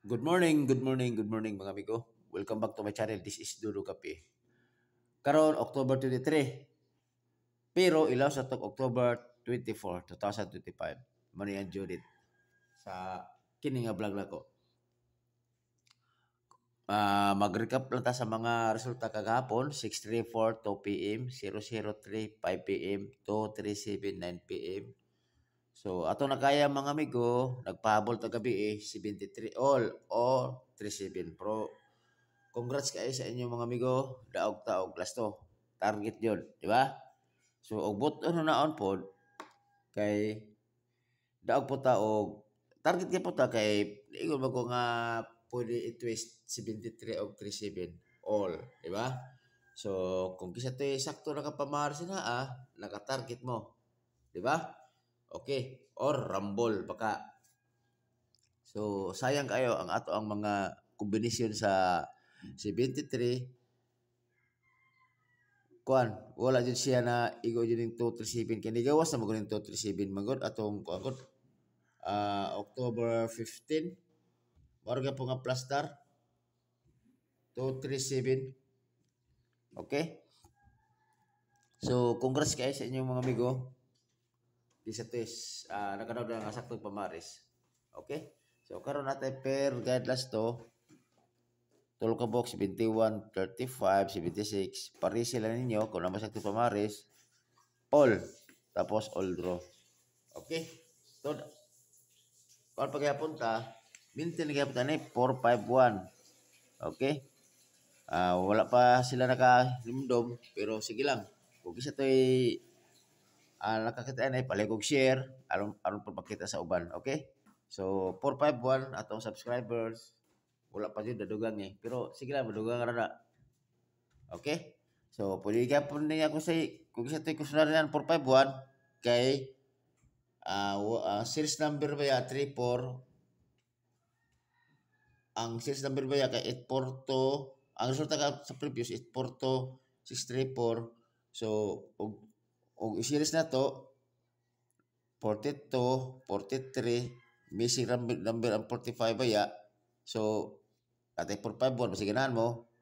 Good morning mga amigo. Welcome back to my channel. This is Dudu Kape. Karon October 23. Pero ilaw sa tok October 24, 2025. Mani ang Judith sa kini nga vlog nako. Mag-recap lang ta sa mga resulta kagahapon, 6:34 2 p.m., 003 5 p.m., 2:37 9 p.m. So ato na kaya mga amigo, nagpahabol ta gabi 73 all o 37 pro. Congrats kayo sa inyo mga amigo. Daog taog lasto. Target yun, di ba? So og buton na naon pod kay daog po ta og target kay po ta kay ingon ba ko nga pwede i-twist 73 og 37 all, di ba? So kung kisa to sakto nakapamahar sina naka-target mo, di ba? Okay, or rumble baka. So sayang kayo ang ato ang mga kombinasyon sa 73 kuan wala jud siya na igo jud ning 237 kini gawas na mo ning 237 magod atong kuan gud October 15 warga po nga plastar 237. Okay, so congrats kayo sa inyong mga amigo di sa test nakadaw na nga saktong pamaris. Okay, so karon natin per guide last to tulo ka box 71 35 76 pari sila ninyo kung naman saktong pamaris all tapos all draw. Okay, so kung paghapon ta mintin paghapon ta ni 451. Okay, wala pa sila nakalimdom pero sige lang kung isa to'y nakakitaan ay palikog share aron pa makita sa uban. Okay, so 451 atong subscribers wala pa dyan dadugang pero sige lang madugang na. Okay, so pwede ka po niya ako sa kung isa to'y kusunar yan 451 kay series number ba ya 34 ang series number ba ya kay 842 ang resulta ka sa previous 842 634. So og series na to 42 43 missing number ang 45 ba ya. So atay 451 basta ganahan mo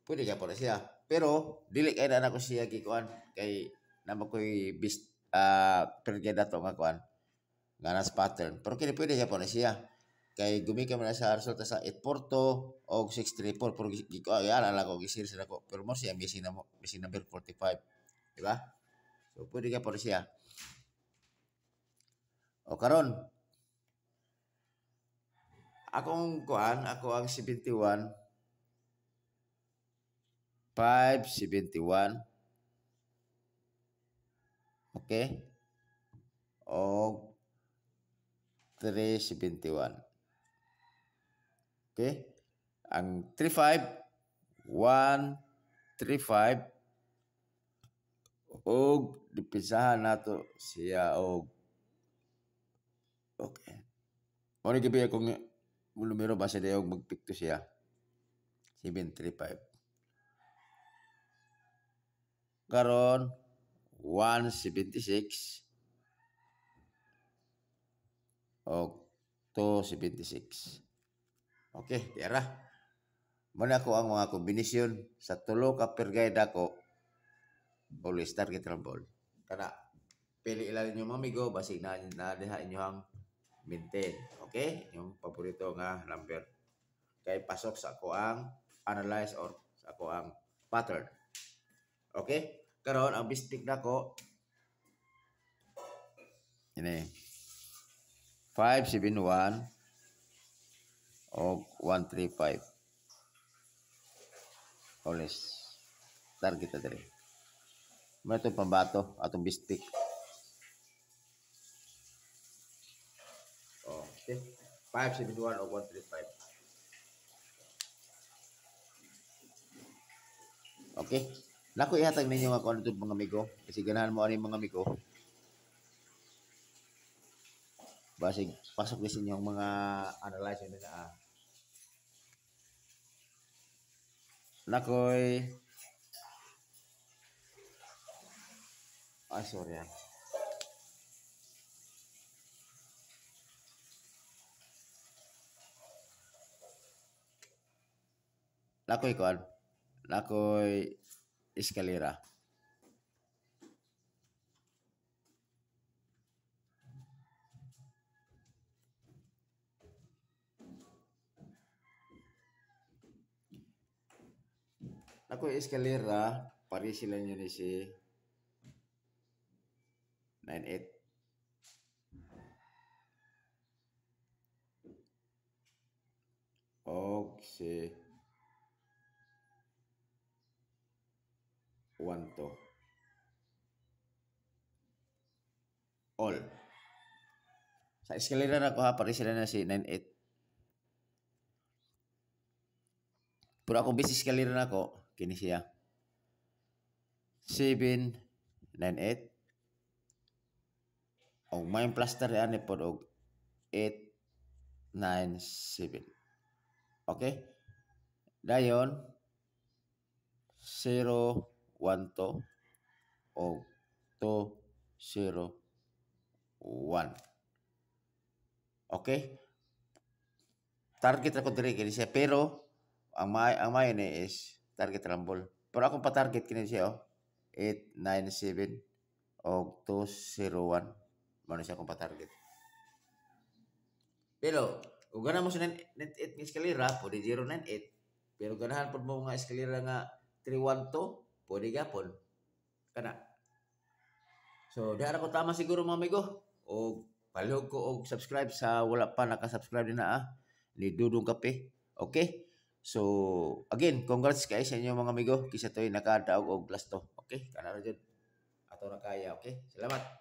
pwede ka po na siya pero dili kay na ako siya gikuan kay namo ko'y per dato nga kuan nga nas pattern pero kini pwede ka po na siya kay gumika man sa resulta sa 842 o 634 pero giko ala ko gisir sila ko pero mo siya missing number 45, di ba? So pwede ka po na siya. O karon ako ang 71 571. Okay, o 371. Okay, ang 35 135 og dipisahan nato siya og okay. Mo ni gabi akong numero base dayon magpikto siya 735. Karon 176 o 276. Okay, tira. Muna ko ang mga kombinasyon sa tulo ka per guide ako always target rumble. Kana pili ilan ninyo mga amigo basig na diha inyong maintain. Okay? Yung paborito nga number. Kay pasok sa ako ang analyze or sa ako ang pattern. Okay? Karon ang bistik nako ini 571 o 135. Always target na diri. Mo itong pambato atong bistik. Okay. 571 o 135. Okay. Nako ihatag ninyo nga kung ano mga amigo. Kasi ganahan mo ano yung mga amigo. Basig pasok din yung mga analyze nila Nakoy sorry nakoy kuan, nakoy eskalera. Nakoy eskalera, pari sila nyo ni si 98. Og si 1 to. All. Sa eskalera na ko ha, pari sila na si 98. Pero ako bis eskalera na ko, kini siya. 7, 9, 8. Og may plaster yan pod og 8, 9, 7. Okay? Dayon 0, 1 to og 2, 0, 1. Okay? Target ako diri kini siya pero ang may ni is target rumble. Pero akong pa-target kini siya 8, 9, 7 og 2, 0, 1. Mano siya akong pa-target. Pero kung ganahan mo sa 98 nga eskalera, pwede 098. Pero ganahan po mo nga eskalera nga 312, pwede gapon. Kana. So, diha ko tama siguro mga amigo. O palihog ko og subscribe sa wala pa naka-subscribe din na ni Dudong Kape. Okay? So, again, congrats kayo sa inyo mga amigo. Kisa to'y nakadaog og last to. Okay? Kana ra jud. Ato na kaya. Okay? Salamat.